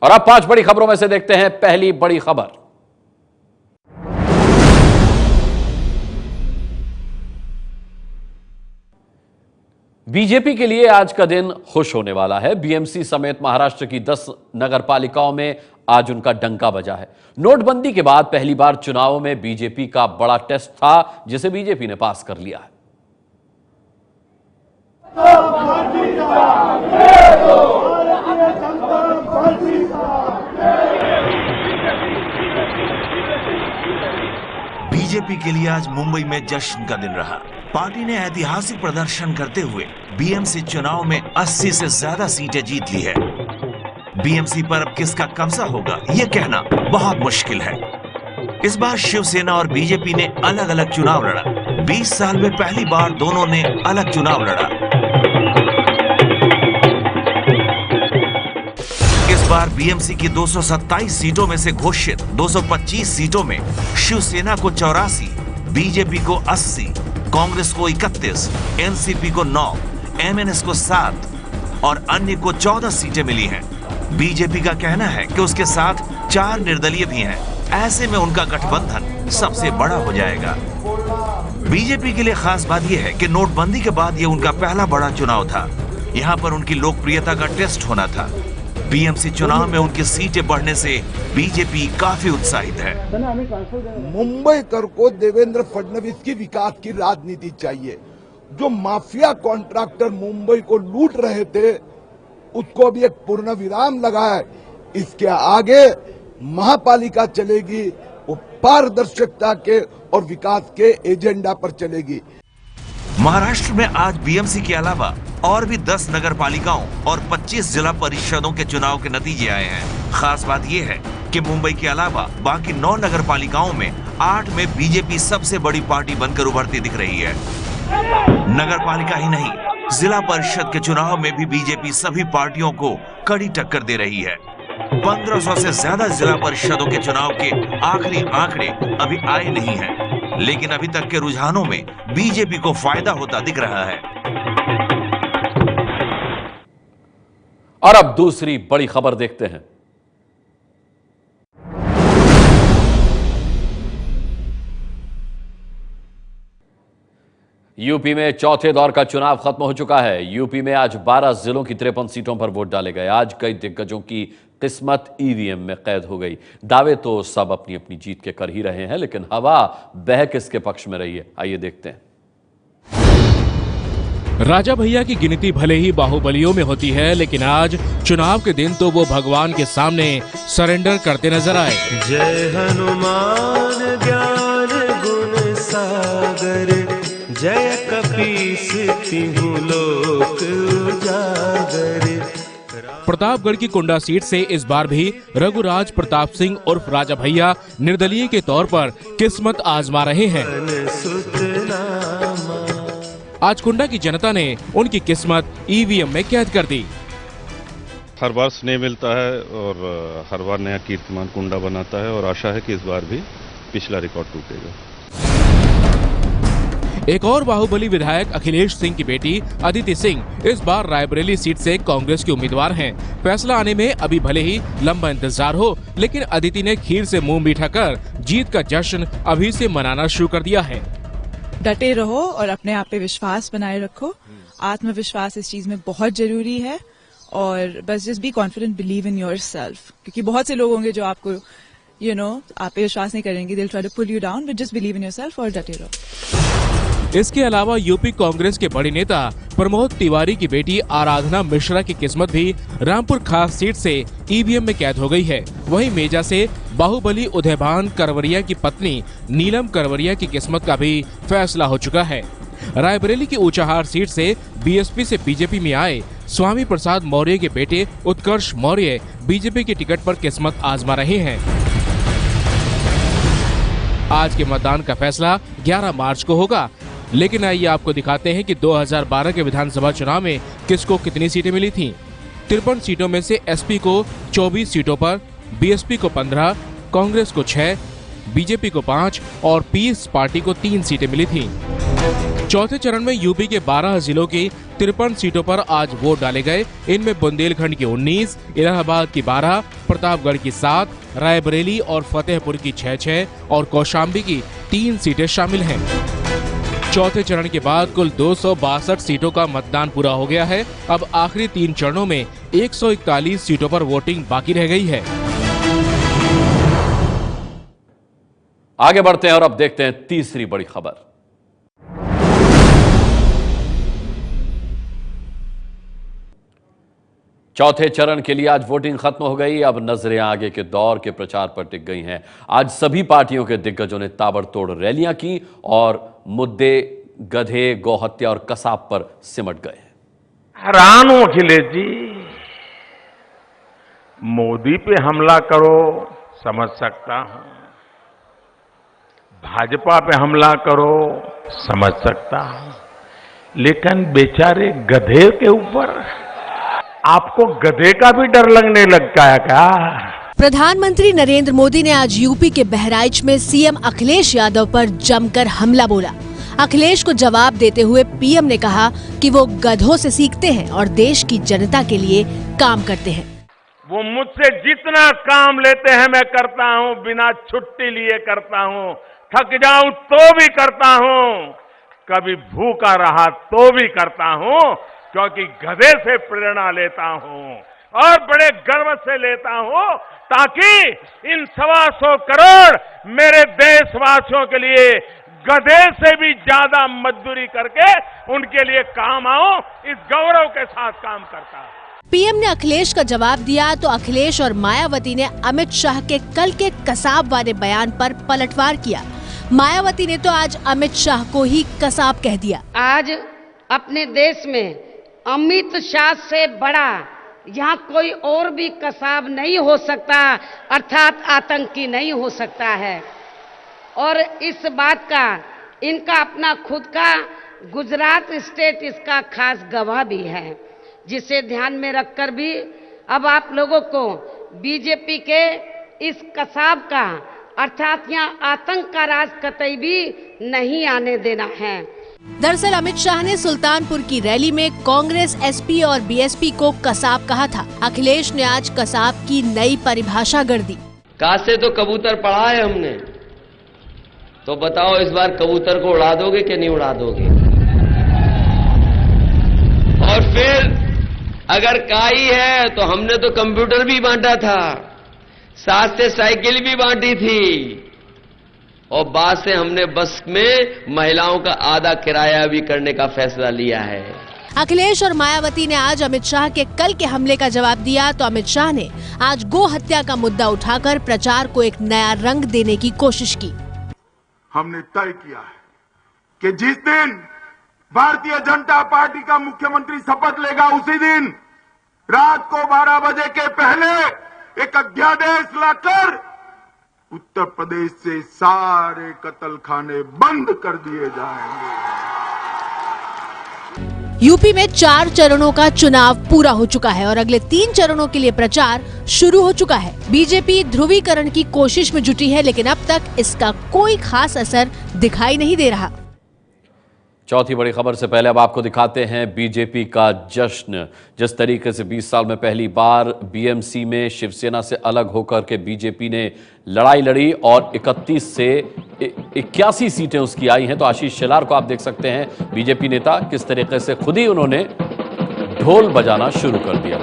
और अब 5 बड़ी खबरों में से देखते हैं पहली बड़ी खबर। बीजेपी के लिए आज का दिन खुश होने वाला है। बीएमसी समेत महाराष्ट्र की 10 नगर पालिकाओं में आज उनका डंका बजा है। नोटबंदी के बाद पहली बार चुनावों में बीजेपी का बड़ा टेस्ट था, जिसे बीजेपी ने पास कर लिया है। बीजेपी के लिए आज मुंबई में जश्न का दिन रहा। पार्टी ने ऐतिहासिक प्रदर्शन करते हुए बीएमसी चुनाव में 80 से ज्यादा सीटें जीत ली है। बीएमसी पर अब किसका कब्जा होगा, ये कहना बहुत मुश्किल है। इस बार शिवसेना और बीजेपी ने अलग अलग चुनाव लड़ा। 20 साल में पहली बार दोनों ने अलग चुनाव लड़ा। इस बार बीएमसी की 227 सीटों में से घोषित 225 सीटों में शिवसेना को 84, बीजेपी को 80, कांग्रेस को 31, एनसीपी को 9, एमएनएस को 7 और अन्य को 14 सीटें मिली हैं। बीजेपी का कहना है कि उसके साथ 4 निर्दलीय भी हैं। ऐसे में उनका गठबंधन सबसे बड़ा हो जाएगा। बीजेपी के लिए खास बात यह है कि नोटबंदी के बाद यह उनका पहला बड़ा चुनाव था। यहां पर उनकी लोकप्रियता का टेस्ट होना था। बीएमसी चुनाव में उनकी सीटें बढ़ने से बीजेपी काफी उत्साहित है। मुंबईकर को देवेंद्र फडणवीस की विकास की राजनीति चाहिए। जो माफिया कॉन्ट्रैक्टर मुंबई को लूट रहे थे, उसको भी एक पूर्ण विराम लगा है। इसके आगे महापालिका चलेगी, वो पारदर्शिता के और विकास के एजेंडा पर चलेगी। महाराष्ट्र में आज बीएमसी के अलावा और भी 10 नगर पालिकाओं और 25 जिला परिषदों के चुनाव के नतीजे आए हैं। खास बात यह है कि मुंबई के अलावा बाकी 9 नगर पालिकाओं में 8 में बीजेपी सबसे बड़ी पार्टी बनकर उभरती दिख रही है। नगर पालिका ही नहीं, जिला परिषद के चुनाव में भी बीजेपी सभी पार्टियों को कड़ी टक्कर दे रही है। 1500 से ज्यादा जिला परिषदों के चुनाव के आखिरी आंकड़े अभी आए नहीं हैं, लेकिन अभी तक के रुझानों में बीजेपी को फायदा होता दिख रहा है। और अब दूसरी बड़ी खबर देखते हैं। यूपी में चौथे दौर का चुनाव खत्म हो चुका है। यूपी में आज 12 जिलों की 53 सीटों पर वोट डाले गए। आज कई दिग्गजों की किस्मत ईवीएम में कैद हो गई। दावे तो सब अपनी अपनी जीत के कर ही रहे हैं, लेकिन हवा बह किसके पक्ष में रही है, आइए देखते हैं। राजा भैया की गिनती भले ही बाहुबलियों में होती है, लेकिन आज चुनाव के दिन तो वो भगवान के सामने सरेंडर करते नजर आए। जय हनुमान ज्ञान गुण सागर, जय कपीस तिहु लोक उजागर। प्रतापगढ़ की कुंडा सीट से इस बार भी रघुराज प्रताप सिंह उर्फ राजा भैया निर्दलीय के तौर पर किस्मत आजमा रहे हैं। आज कुंडा की जनता ने उनकी किस्मत ईवीएम में कैद कर दी। हर बार स्नेह मिलता है और हर बार नया कीर्तिमान कुंडा बनाता है और आशा है कि इस बार भी पिछला रिकॉर्ड टूटेगा। एक और बाहुबली विधायक अखिलेश सिंह की बेटी अदिति सिंह इस बार रायबरेली सीट से कांग्रेस की उम्मीदवार हैं। फैसला आने में अभी भले ही लंबा इंतजार हो, लेकिन अदिति ने खीर से मुंह मीठा कर जीत का जश्न अभी से मनाना शुरू कर दिया है। डटे रहो और अपने आप पे विश्वास बनाए रखो। आत्मविश्वास इस चीज में बहुत जरूरी है और बस just be confident, believe in yourself. क्योंकि बहुत से लोग होंगे जो आपको आप पे विश्वास नहीं करेंगे, they will try to pull you down, but just believe in yourself और डटे रहो। इसके अलावा यूपी कांग्रेस के बड़े नेता प्रमोद तिवारी की बेटी आराधना मिश्रा की किस्मत भी रामपुर खास सीट से ईवीएम में कैद हो गई है। वहीं मेजा से बाहुबली उदयभान करवरिया की पत्नी नीलम करवरिया की किस्मत का भी फैसला हो चुका है। रायबरेली की ऊंचाहार सीट से बीएसपी से बीजेपी में आए स्वामी प्रसाद मौर्य के बेटे उत्कर्ष मौर्य बीजेपी की टिकट पर किस्मत आजमा रहे हैं। आज के मतदान का फैसला 11 मार्च को होगा, लेकिन आइए आपको दिखाते हैं कि 2012 के विधानसभा चुनाव में किसको कितनी सीटें मिली थीं। 53 सीटों में से एसपी को 24 सीटों पर, बीएसपी को 15, कांग्रेस को 6, बीजेपी को 5 और पीस पार्टी को 3 सीटें मिली थीं। चौथे चरण में यूपी के 12 जिलों की 53 सीटों पर आज वोट डाले गए। इनमें बुंदेलखंड की 19, इलाहाबाद की 12, प्रतापगढ़ की 7, रायबरेली और फतेहपुर की 6 और कौशाम्बी की 3 सीटें शामिल हैं। चौथे चरण के बाद कुल 262 सीटों का मतदान पूरा हो गया है। अब आखिरी 3 चरणों में 141 सीटों पर वोटिंग बाकी रह गई है। आगे बढ़ते हैं और अब देखते हैं तीसरी बड़ी खबर। चौथे चरण के लिए आज वोटिंग खत्म हो गई। अब नजरें आगे के दौर के प्रचार पर टिक गई हैं। आज सभी पार्टियों के दिग्गजों ने ताबड़तोड़ रैलियां की और मुद्दे गधे, गौहत्या और कसाब पर सिमट गए। हैरान हूं अखिलेश जी, मोदी पे हमला करो समझ सकता हूं, भाजपा पे हमला करो समझ सकता हूं, लेकिन बेचारे गधे के ऊपर आपको गधे का भी डर लगने लगता है क्या? प्रधानमंत्री नरेंद्र मोदी ने आज यूपी के बहराइच में सीएम अखिलेश यादव पर जमकर हमला बोला। अखिलेश को जवाब देते हुए पीएम ने कहा कि वो गधों से सीखते हैं और देश की जनता के लिए काम करते हैं। वो मुझसे जितना काम लेते हैं मैं करता हूं, बिना छुट्टी लिए करता हूं, थक जाऊं तो भी करता हूं, कभी भूखा रहा तो भी करता हूं, क्योंकि गधे से प्रेरणा लेता हूं और बड़े गर्व से लेता हूं, ताकि इन 125 करोड़ मेरे देशवासियों के लिए गधे से भी ज्यादा मजदूरी करके उनके लिए काम आऊं, इस गौरव के साथ काम करता हूं। पीएम ने अखिलेश का जवाब दिया तो अखिलेश और मायावती ने अमित शाह के कल के कसाब वाले बयान पर पलटवार किया। मायावती ने तो आज अमित शाह को ही कसाब कह दिया। आज अपने देश में अमित शाह से बड़ा यहाँ कोई और भी कसाब नहीं हो सकता, अर्थात आतंकी नहीं हो सकता है। और इस बात का इनका अपना खुद का गुजरात स्टेट इसका खास गवाह भी है, जिसे ध्यान में रखकर भी अब आप लोगों को बीजेपी के इस कसाब का अर्थात यहाँ आतंक का राज कतई भी नहीं आने देना है। दरअसल अमित शाह ने सुल्तानपुर की रैली में कांग्रेस, एसपी और बीएसपी को कसाब कहा था। अखिलेश ने आज कसाब की नई परिभाषा गढ़ दी। कहा से तो कबूतर पढ़ा है हमने, तो बताओ इस बार कबूतर को उड़ा दोगे कि नहीं उड़ा दोगे? और फिर अगर काई है तो हमने तो कंप्यूटर भी बांटा था, साथ से साइकिल भी बांटी थी, और बाद से हमने बस में महिलाओं का आधा किराया भी करने का फैसला लिया है। अखिलेश और मायावती ने आज अमित शाह के कल के हमले का जवाब दिया तो अमित शाह ने आज गो हत्या का मुद्दा उठाकर प्रचार को एक नया रंग देने की कोशिश की। हमने तय किया है कि जिस दिन भारतीय जनता पार्टी का मुख्यमंत्री शपथ लेगा, उसी दिन रात को 12 बजे के पहले एक अध्यादेश लाकर उत्तर प्रदेश से सारे कत्लखाने बंद कर दिए जाएंगे। यूपी में 4 चरणों का चुनाव पूरा हो चुका है और अगले 3 चरणों के लिए प्रचार शुरू हो चुका है। बीजेपी ध्रुवीकरण की कोशिश में जुटी है, लेकिन अब तक इसका कोई खास असर दिखाई नहीं दे रहा। चौथी बड़ी खबर से पहले अब आपको दिखाते हैं बीजेपी का जश्न। जिस तरीके से 20 साल में पहली बार बीएमसी में शिवसेना से अलग होकर के बीजेपी ने लड़ाई लड़ी और 31 से 81 सीटें उसकी आई हैं, तो आशीष शेलार को आप देख सकते हैं, बीजेपी नेता किस तरीके से खुद ही उन्होंने ढोल बजाना शुरू कर दिया।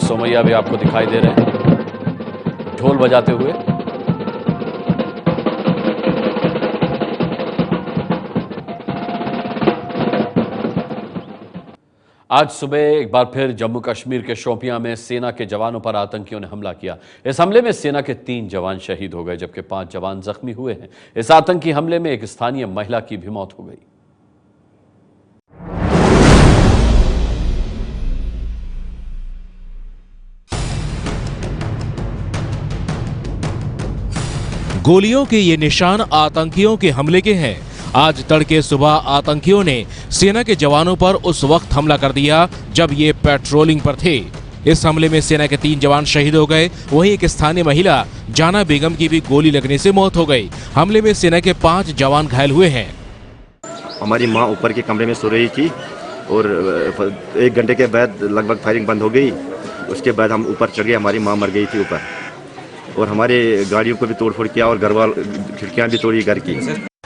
सोमैया भी आपको दिखाई दे रहे हैं ढोल बजाते हुए। आज सुबह एक बार फिर जम्मू कश्मीर के शोपियां में सेना के जवानों पर आतंकियों ने हमला किया। इस हमले में सेना के 3 जवान शहीद हो गए जबकि 5 जवान जख्मी हुए हैं। इस आतंकी हमले में एक स्थानीय महिला की भी मौत हो गई। गोलियों के ये निशान आतंकियों के हमले के हैं। आज तड़के सुबह आतंकियों ने सेना के जवानों पर उस वक्त हमला कर दिया जब ये पेट्रोलिंग पर थे। इस हमले में सेना के 3 जवान शहीद हो गए। वहीं एक स्थानीय महिला जाना बेगम की भी गोली लगने से मौत हो गई। हमले में सेना के 5 जवान घायल हुए हैं। हमारी माँ ऊपर के कमरे में सो रही थी और 1 घंटे के बाद लगभग फायरिंग बंद हो गई। उसके बाद हम ऊपर चढ़ गए, हमारी माँ मर गई थी ऊपर, और हमारे गाड़ियों को भी तोड़फोड़ किया और खिड़कियाँ भी तोड़ी घर की।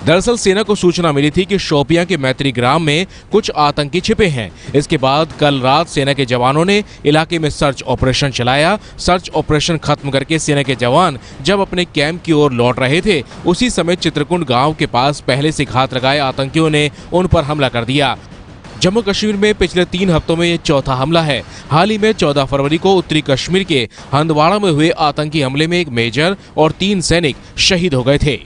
दरअसल सेना को सूचना मिली थी कि शोपियां के मैत्री ग्राम में कुछ आतंकी छिपे हैं। इसके बाद कल रात सेना के जवानों ने इलाके में सर्च ऑपरेशन चलाया। सर्च ऑपरेशन खत्म करके सेना के जवान जब अपने कैंप की ओर लौट रहे थे, उसी समय चित्रकुंड गांव के पास पहले से घात लगाए आतंकियों ने उन पर हमला कर दिया। जम्मू कश्मीर में पिछले 3 हफ्तों में ये चौथा हमला है। हाल ही में 14 फरवरी को उत्तरी कश्मीर के हंदवाड़ा में हुए आतंकी हमले में एक मेजर और 3 सैनिक शहीद हो गए थे।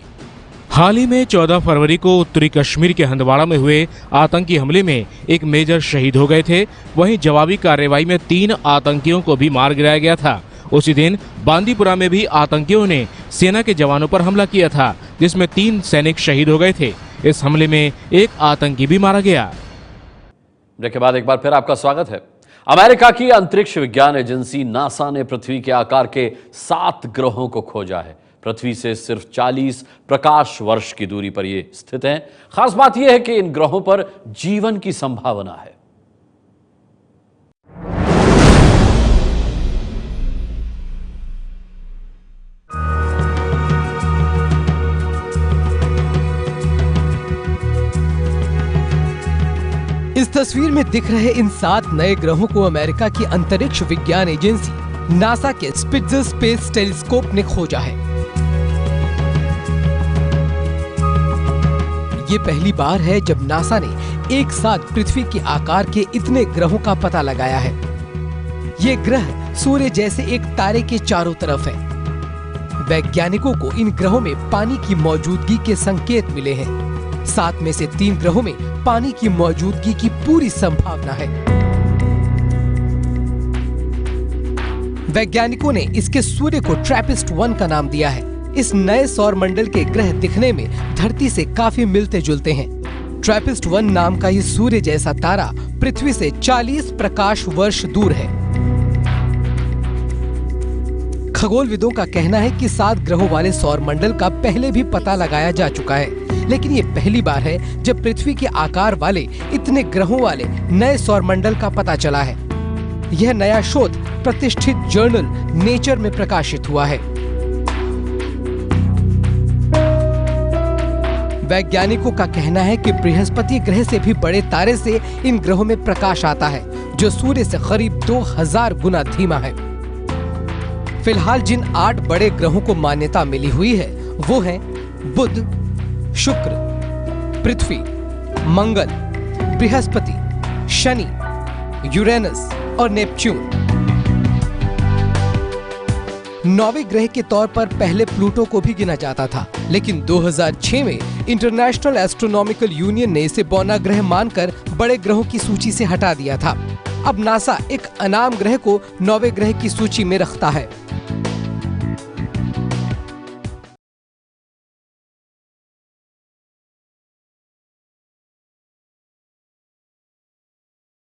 हाल ही में 14 फरवरी को उत्तरी कश्मीर के हंदवाड़ा में हुए आतंकी हमले में एक मेजर शहीद हो गए थे। वहीं जवाबी कार्रवाई में 3 आतंकियों को भी मार गिराया गया था। उसी दिन बांदीपुरा में भी आतंकियों ने सेना के जवानों पर हमला किया था, जिसमें 3 सैनिक शहीद हो गए थे। इस हमले में एक आतंकी भी मारा गया। ब्रेक के बाद एक बार फिर आपका स्वागत है। अमेरिका की अंतरिक्ष विज्ञान एजेंसी नासा ने पृथ्वी के आकार के 7 ग्रहों को खोजा है। पृथ्वी से सिर्फ 40 प्रकाश वर्ष की दूरी पर ये स्थित हैं। खास बात यह है कि इन ग्रहों पर जीवन की संभावना है। इस तस्वीर में दिख रहे इन 7 नए ग्रहों को अमेरिका की अंतरिक्ष विज्ञान एजेंसी नासा के स्पिट्जर स्पेस टेलीस्कोप ने खोजा है। ये पहली बार है जब नासा ने एक साथ पृथ्वी के आकार के इतने ग्रहों का पता लगाया है। ये ग्रह सूर्य जैसे एक तारे के चारों तरफ है। वैज्ञानिकों को इन ग्रहों में पानी की मौजूदगी के संकेत मिले हैं। 7 में से 3 ग्रहों में पानी की मौजूदगी की पूरी संभावना है। वैज्ञानिकों ने इसके सूर्य को ट्रैपिस्ट 1 का नाम दिया है। इस नए सौर मंडल के ग्रह दिखने में धरती से काफी मिलते जुलते हैं। ट्रैपिस्ट 1 नाम का ये सूर्य जैसा तारा पृथ्वी से 40 प्रकाश वर्ष दूर है। खगोलविदों का कहना है कि 7 ग्रहों वाले सौर मंडल का पहले भी पता लगाया जा चुका है, लेकिन ये पहली बार है जब पृथ्वी के आकार वाले इतने ग्रहों वाले नए सौर मंडल का पता चला है। यह नया शोध प्रतिष्ठित जर्नल नेचर में प्रकाशित हुआ है। वैज्ञानिकों का कहना है कि बृहस्पति ग्रह से भी बड़े तारे से इन ग्रहों में प्रकाश आता है, जो सूर्य से करीब 2000 गुना धीमा है। फिलहाल जिन 8 बड़े ग्रहों को मान्यता मिली हुई है वो हैं बुध, शुक्र, पृथ्वी, मंगल, बृहस्पति, शनि, यूरेनस और नेपच्यून। 9वें ग्रह के तौर पर पहले प्लूटो को भी गिना जाता था, लेकिन 2006 में इंटरनेशनल एस्ट्रोनॉमिकल यूनियन ने इसे बौना ग्रह मानकर बड़े ग्रहों की सूची से हटा दिया था। अब नासा एक अनाम ग्रह को 9वें ग्रह की सूची में रखता है।